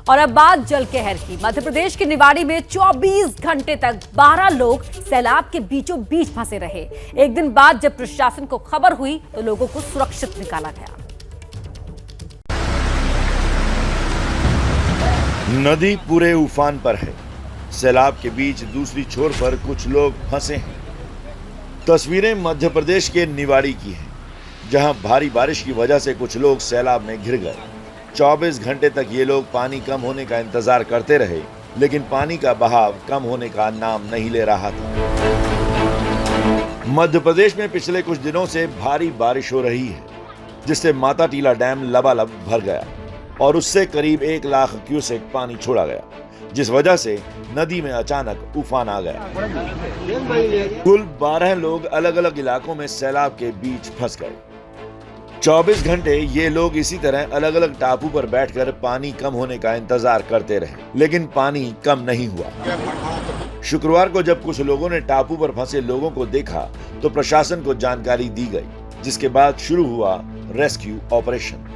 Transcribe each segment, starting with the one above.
और अब बात जल कहर की। मध्य प्रदेश के निवाड़ी में 24 घंटे तक 12 लोग सैलाब के बीचों बीच फंसे रहे। एक दिन बाद जब प्रशासन को खबर हुई तो लोगों को सुरक्षित निकाला गया। नदी पूरे उफान पर है। सैलाब के बीच दूसरी छोर पर कुछ लोग फंसे हैं। तस्वीरें मध्य प्रदेश के निवाड़ी की हैं, जहां भारी बारिश की वजह से कुछ लोग सैलाब में घिर गए। 24 घंटे तक ये लोग पानी कम होने का इंतजार करते रहे, लेकिन पानी का बहाव कम होने का नाम नहीं ले रहा था। मध्य प्रदेश में पिछले कुछ दिनों से भारी बारिश हो रही है, जिससे माता टीला डैम लबालब भर गया और उससे करीब 1 लाख क्यूसेक पानी छोड़ा गया, जिस वजह से नदी में अचानक उफान आ गया। कुल 12 लोग अलग अलग इलाकों में सैलाब के बीच फंस गए। 24 घंटे ये लोग इसी तरह अलग अलग टापू पर बैठकर पानी कम होने का इंतजार करते रहे, लेकिन पानी कम नहीं हुआ। शुक्रवार को जब कुछ लोगों ने टापू पर फंसे लोगों को देखा तो प्रशासन को जानकारी दी गई, जिसके बाद शुरू हुआ रेस्क्यू ऑपरेशन।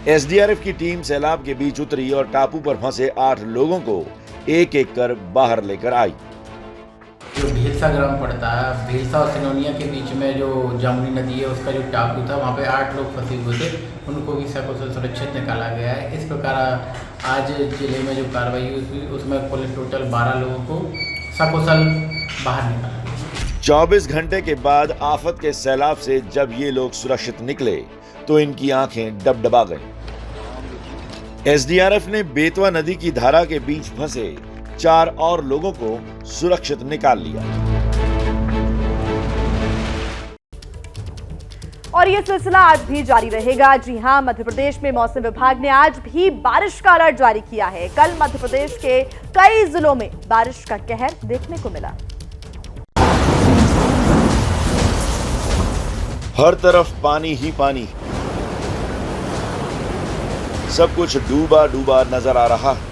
एसडीआरएफ की टीम सैलाब के बीच उतरी और टापू पर फंसे 8 लोगों को एक एक कर बाहर लेकर आई। जो भीलसा ग्राम पड़ता है, भीलसा और सिनोनिया के बीच में जो जामुनी नदी है, उसका जो टापू था, वहाँ पे 8 लोग फंसे हुए थे। उनको भी सकुशल सुरक्षित निकाला गया है। इस प्रकार आज जिले में जो कार्रवाई हुई उसमें कुल टोटल 12 लोगों को सकुशल बाहर निकाला गया। 24 घंटे के बाद आफत के सैलाब से जब ये लोग सुरक्षित निकले तो इनकी आंखें डबडबा गईं। एसडीआरएफ ने बेतवा नदी की धारा के बीच फंसे 4 और लोगों को सुरक्षित निकाल लिया। और ये सिलसिला आज भी जारी रहेगा। जी हां, मध्य प्रदेश में मौसम विभाग ने आज भी बारिश का अलर्ट जारी किया है। कल मध्य प्रदेश के कई जिलों में बारिश का कहर देखने को मिला। हर तरफ पानी ही पानी, सब कुछ डूबा डूबा नजर आ रहा है।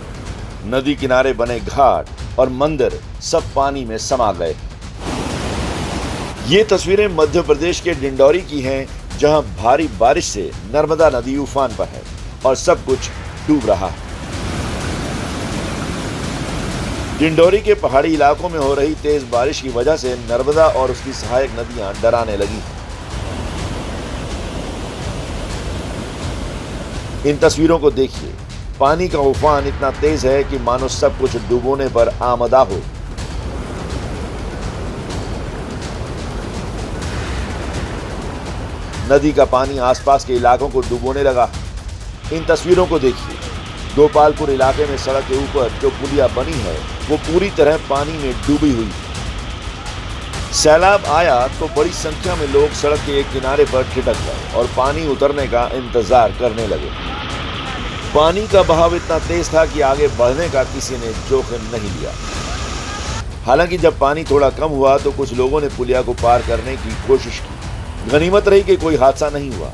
नदी किनारे बने घाट और मंदिर सब पानी में समा गए। ये तस्वीरें मध्य प्रदेश के डिंडौरी की हैं, जहां भारी बारिश से नर्मदा नदी उफान पर है और सब कुछ डूब रहा है। डिंडौरी के पहाड़ी इलाकों में हो रही तेज बारिश की वजह से नर्मदा और उसकी सहायक नदियां डराने लगी हैं। इन तस्वीरों को देखिए। पानी का उफान इतना तेज है कि मानो सब कुछ डुबोने पर आमदा हो। नदी का पानी आसपास के इलाकों को डुबोने लगा। इन तस्वीरों को देखिए। गोपालपुर इलाके में सड़क के ऊपर जो पुलिया बनी है वो पूरी तरह पानी में डूबी हुई है। सैलाब आया तो बड़ी संख्या में लोग सड़क के एक किनारे पर ठिठक गए और पानी उतरने का इंतजार करने लगे। पानी का बहाव इतना तेज था कि आगे बढ़ने का किसी ने जोखिम नहीं लिया। हालांकि जब पानी थोड़ा कम हुआ तो कुछ लोगों ने पुलिया को पार करने की कोशिश की। गनीमत रही कि कोई हादसा नहीं हुआ,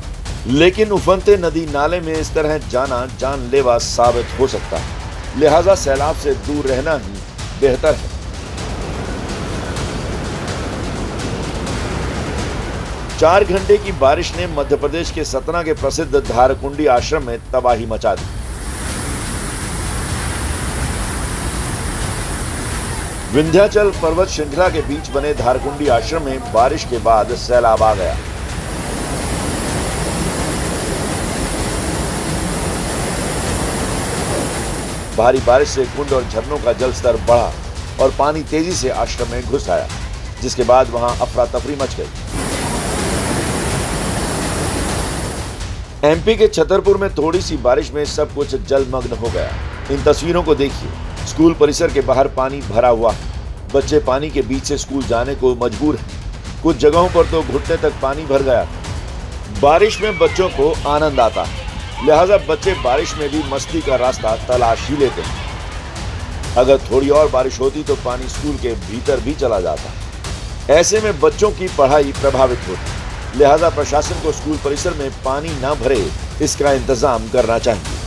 लेकिन उफनते नदी नाले में इस तरह जाना जानलेवा साबित हो सकता है। लिहाजा सैलाब से दूर रहना ही बेहतर है। 4 घंटे की बारिश ने मध्य प्रदेश के सतना के प्रसिद्ध धारकुंडी आश्रम में तबाही मचा दी। विंध्याचल पर्वत श्रृंखला के बीच बने धारकुंडी आश्रम में बारिश के बाद सैलाब आ गया। भारी बारिश से कुंड और झरनों का जल स्तर बढ़ा और पानी तेजी से आश्रम में घुस आया, जिसके बाद वहां अफरा तफरी मच गई। एमपी के छतरपुर में थोड़ी सी बारिश में सब कुछ जलमग्न हो गया। इन तस्वीरों को देखिए। स्कूल परिसर के बाहर पानी भरा हुआ है। बच्चे पानी के बीच से स्कूल जाने को मजबूर हैं। कुछ जगहों पर तो घुटने तक पानी भर गया। बारिश में बच्चों को आनंद आता है, लिहाजा बच्चे बारिश में भी मस्ती का रास्ता तलाश ही लेते हैं। अगर थोड़ी और बारिश होती तो पानी स्कूल के भीतर भी चला जाता। ऐसे में बच्चों की पढ़ाई प्रभावित होती। लिहाजा प्रशासन को स्कूल परिसर में पानी न भरे इसका इंतजाम करना चाहिए।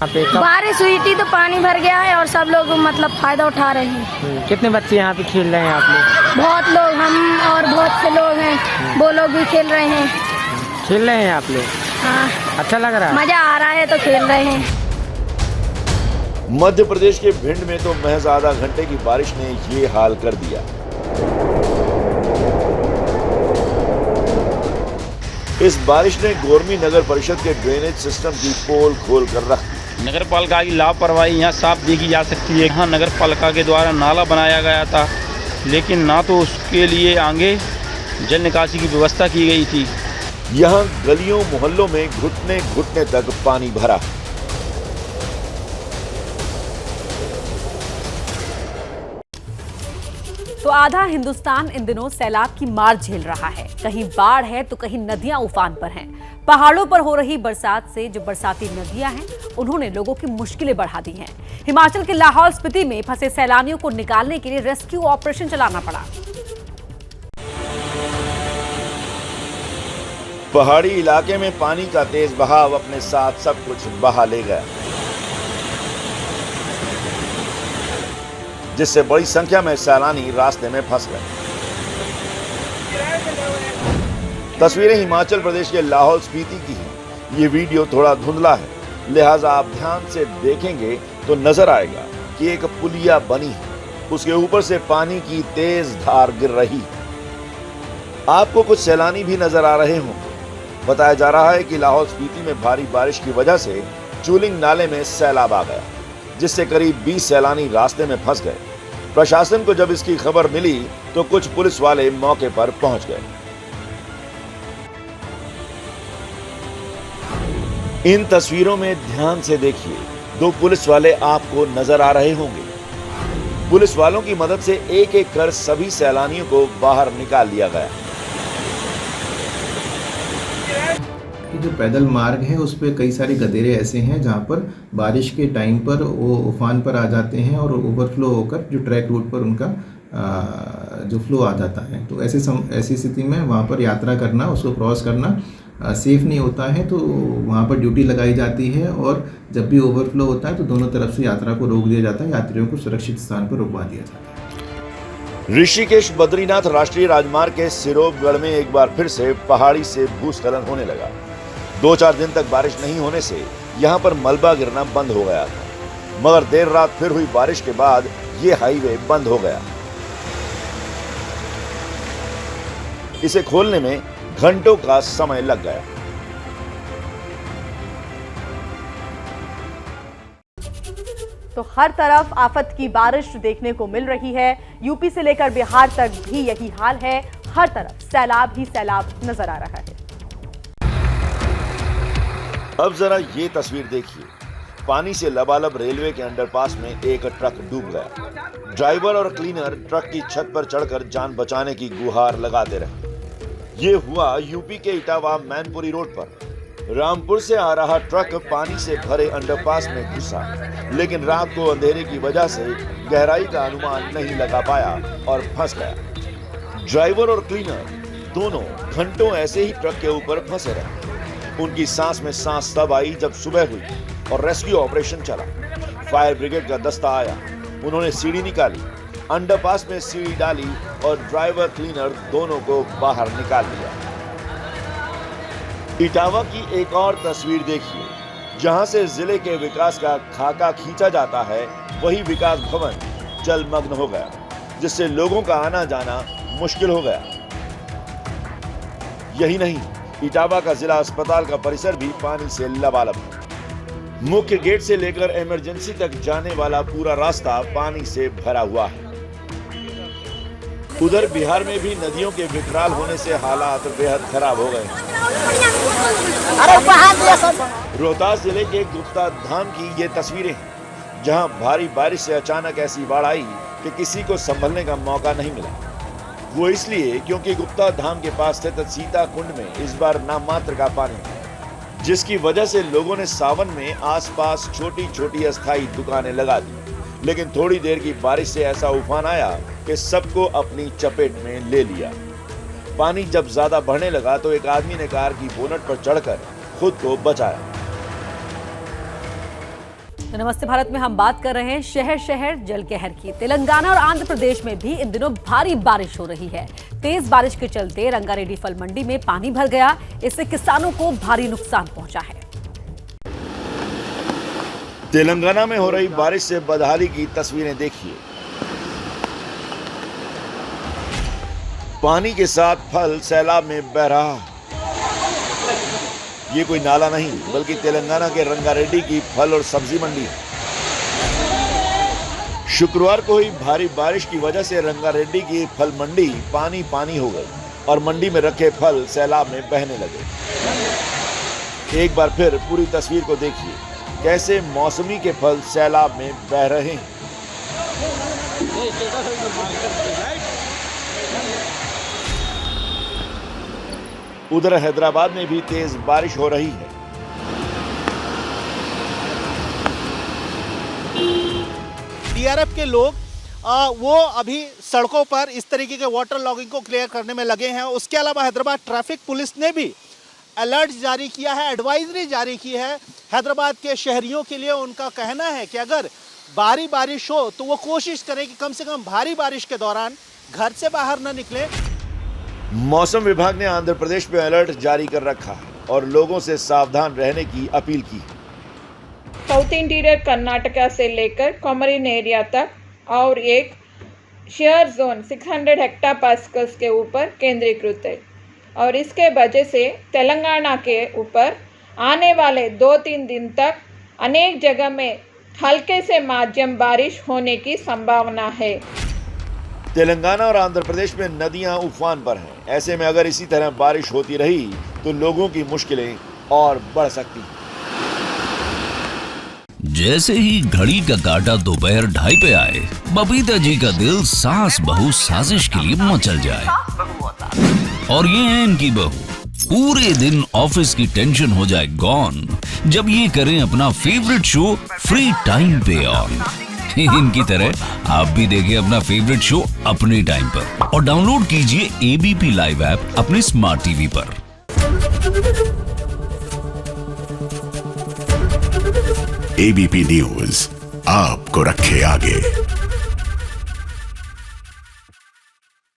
बारिश हुई थी तो पानी भर गया है और सब लोग मतलब फायदा उठा रहे हैं। कितने बच्चे यहाँ पे खेल रहे हैं आप लोग? बहुत लोग, हम और बहुत से लोग हैं, वो लोग भी खेल रहे हैं। खेल रहे हैं आप लोग? हाँ, अच्छा लग रहा है? मजा आ रहा है तो खेल रहे हैं। मध्य प्रदेश के भिंड में तो महज आधा घंटे की बारिश ने ये हाल कर दिया। इस बारिश ने गोरमी नगर परिषद के ड्रेनेज सिस्टम की पोल खोल कर रख दी। नगर पालिका की लापरवाही यहाँ साफ देखी जा सकती है। यहाँ नगर पालिका के द्वारा नाला बनाया गया था, लेकिन ना तो उसके लिए आगे जल निकासी की व्यवस्था की गई थी। यहाँ गलियों मोहल्लों में घुटने घुटने तक पानी भरा। तो आधा हिंदुस्तान इन दिनों सैलाब की मार झेल रहा है। कहीं बाढ़ है तो कहीं नदियां उफान पर हैं। पहाड़ों पर हो रही बरसात से जो बरसाती नदियां हैं, उन्होंने लोगों की मुश्किलें बढ़ा दी हैं। हिमाचल के लाहौल स्पीति में फंसे सैलानियों को निकालने के लिए रेस्क्यू ऑपरेशन चलाना पड़ा। पहाड़ी इलाके में पानी का तेज बहाव अपने साथ सब कुछ बहा ले गया, जिससे बड़ी संख्या में सैलानी रास्ते में फंस गए। तस्वीरें हिमाचल प्रदेश के लाहौल स्पीति की हैं। ये वीडियो थोड़ा धुंधला है, लिहाजा आप ध्यान से देखेंगे तो नजर आएगा कि एक पुलिया बनी है, उसके ऊपर से पानी की तेज धार गिर रही है। आपको कुछ सैलानी भी नजर आ रहे होंगे। बताया जा रहा है कि लाहौल स्पीति में भारी बारिश की वजह से चूलिंग नाले में सैलाब आ गया, जिससे करीब 20 सैलानी रास्ते में फंस गए। प्रशासन को जब इसकी खबर मिली तो कुछ पुलिस वाले मौके पर पहुंच गए। इन तस्वीरों में ध्यान से देखिए, 2 पुलिस वाले आपको नजर आ रहे होंगे। पुलिस वालों की मदद से एक एक कर सभी सैलानियों को बाहर निकाल लिया गया। जो पैदल मार्ग है उस पर कई सारे गदेरे ऐसे हैं जहाँ पर बारिश के टाइम पर वो उफान पर आ जाते हैं और ओवरफ्लो होकर जो ट्रैक रूट पर उनका जो फ्लो आ जाता है। तो ऐसी स्थिति में वहाँ पर यात्रा करना, उसको क्रॉस करना सेफ नहीं होता है। तो वहाँ पर ड्यूटी लगाई जाती है और जब भी ओवरफ्लो होता है तो दोनों तरफ से यात्रा को रोक दिया जाता है, यात्रियों को सुरक्षित स्थान पर रुकवा दिया जाता है। ऋषिकेश बद्रीनाथ राष्ट्रीय राजमार्ग के सिरोपगढ़ में एक बार फिर से पहाड़ी से भूस्खलन होने लगा। 2-4 दिन तक बारिश नहीं होने से यहां पर मलबा गिरना बंद हो गया था, मगर देर रात फिर हुई बारिश के बाद ये हाईवे बंद हो गया। इसे खोलने में घंटों का समय लग गया। तो हर तरफ आफत की बारिश देखने को मिल रही है। यूपी से लेकर बिहार तक भी यही हाल है। हर तरफ सैलाब ही सैलाब नजर आ रहा है। अब जरा ये तस्वीर देखिए। पानी से लबालब रेलवे के अंडरपास में एक ट्रक डूब गया। ड्राइवर और क्लीनर ट्रक की छत पर चढ़कर जान बचाने की गुहार लगाते रहे। ये हुआ यूपी के इटावा मैनपुरी रोड पर। रामपुर से आ रहा ट्रक पानी से भरे अंडरपास में घुसा, लेकिन रात को अंधेरे की वजह से गहराई का अनुमान नहीं लगा पाया और फंस गया। ड्राइवर और क्लीनर दोनों घंटों ऐसे ही ट्रक के ऊपर फंसे रहे। उनकी सांस में सांस तब आई जब सुबह हुई और रेस्क्यू ऑपरेशन चला। फायर ब्रिगेड का दस्ता आया, उन्होंने सीढ़ी निकाली, अंडरपास में सीढ़ी डाली और ड्राइवर क्लीनर दोनों को बाहर निकाल लिया। इटावा की एक और तस्वीर देखिए, जहां से जिले के विकास का खाका खींचा जाता है, वही विकास भवन जलमग्न हो गया, जिससे लोगों का आना जाना मुश्किल हो गया। यही नहीं, इटावा का जिला अस्पताल का परिसर भी पानी से लबालब है। मुख्य गेट से लेकर इमरजेंसी तक जाने वाला पूरा रास्ता पानी से भरा हुआ है। उधर बिहार में भी नदियों के विकराल होने से हालात बेहद खराब हो गए। रोहतास जिले के गुप्ता धाम की ये तस्वीरें हैं, जहां भारी बारिश से अचानक ऐसी बाढ़ आई कि किसी को संभलने का मौका नहीं मिला। वो इसलिए क्योंकि गुप्ता धाम के पास स्थित सीता कुंड में इस बार नाममात्र का पानी है, जिसकी वजह से लोगों ने सावन में आसपास छोटी छोटी अस्थायी दुकानें लगा दी। लेकिन थोड़ी देर की बारिश से ऐसा उफान आया कि सबको अपनी चपेट में ले लिया। पानी जब ज्यादा बढ़ने लगा तो एक आदमी ने कार की बोनट पर चढ़कर खुद को बचाया। तो नमस्ते भारत में हम बात कर रहे हैं शहर शहर जल कहर की। तेलंगाना और आंध्र प्रदेश में भी इन दिनों भारी बारिश हो रही है। तेज बारिश के चलते रंगारेड्डी फल मंडी में पानी भर गया, इससे किसानों को भारी नुकसान पहुंचा है। तेलंगाना में हो रही बारिश से बदहाली की तस्वीरें देखिए। पानी के साथ फल सैलाब में बह रहा है। ये कोई नाला नहीं बल्कि तेलंगाना के रंगारेड्डी की फल और सब्जी मंडी है। शुक्रवार को हुई भारी बारिश की वजह से रंगारेड्डी की फल मंडी पानी पानी हो गई और मंडी में रखे फल सैलाब में बहने लगे। एक बार फिर पूरी तस्वीर को देखिए, कैसे मौसमी के फल सैलाब में बह रहे हैं। उधर हैदराबाद में भी तेज बारिश हो रही है। डीआरएफ के लोग वो अभी सड़कों पर इस तरीके के वाटर लॉगिंग को क्लियर करने में लगे हैं। उसके अलावा हैदराबाद ट्रैफिक पुलिस ने भी अलर्ट जारी किया है, एडवाइजरी जारी की है हैदराबाद के शहरियों के लिए। उनका कहना है कि अगर भारी बारिश हो तो वो कोशिश करें कि कम से कम भारी बारिश के दौरान घर से बाहर न निकले। मौसम विभाग ने आंध्र प्रदेश में अलर्ट जारी कर रखा है और लोगों से सावधान रहने की अपील की है। साउथ इंटीरियर कर्नाटका से लेकर कोमरिन एरिया तक और एक शेयर जोन 600 हेक्टापास्कल्स के ऊपर केंद्रीकृत है और इसके वजह से तेलंगाना के ऊपर आने वाले 2-3 दिन तक अनेक जगह में हल्के से मध्यम बारिश होने की संभावना है। तेलंगाना और आंध्र प्रदेश में नदियां उफान पर हैं। ऐसे में अगर इसी तरह बारिश होती रही तो लोगों की मुश्किलें और बढ़ सकती हैं। जैसे ही घड़ी का काटा दोपहर 2:30 पे आए, बबीता जी का दिल सास बहू साजिश के लिए मचल जाए। और ये है इनकी बहू, पूरे दिन ऑफिस की टेंशन हो जाए गॉन जब ये करें अपना फेवरेट शो फ्री टाइम पे ऑन। इनकी तरह आप भी देखें अपना फेवरेट शो अपने टाइम पर और डाउनलोड कीजिए एबीपी लाइव ऐप अपने स्मार्ट टीवी पर। एबीपी न्यूज आपको रखे आगे।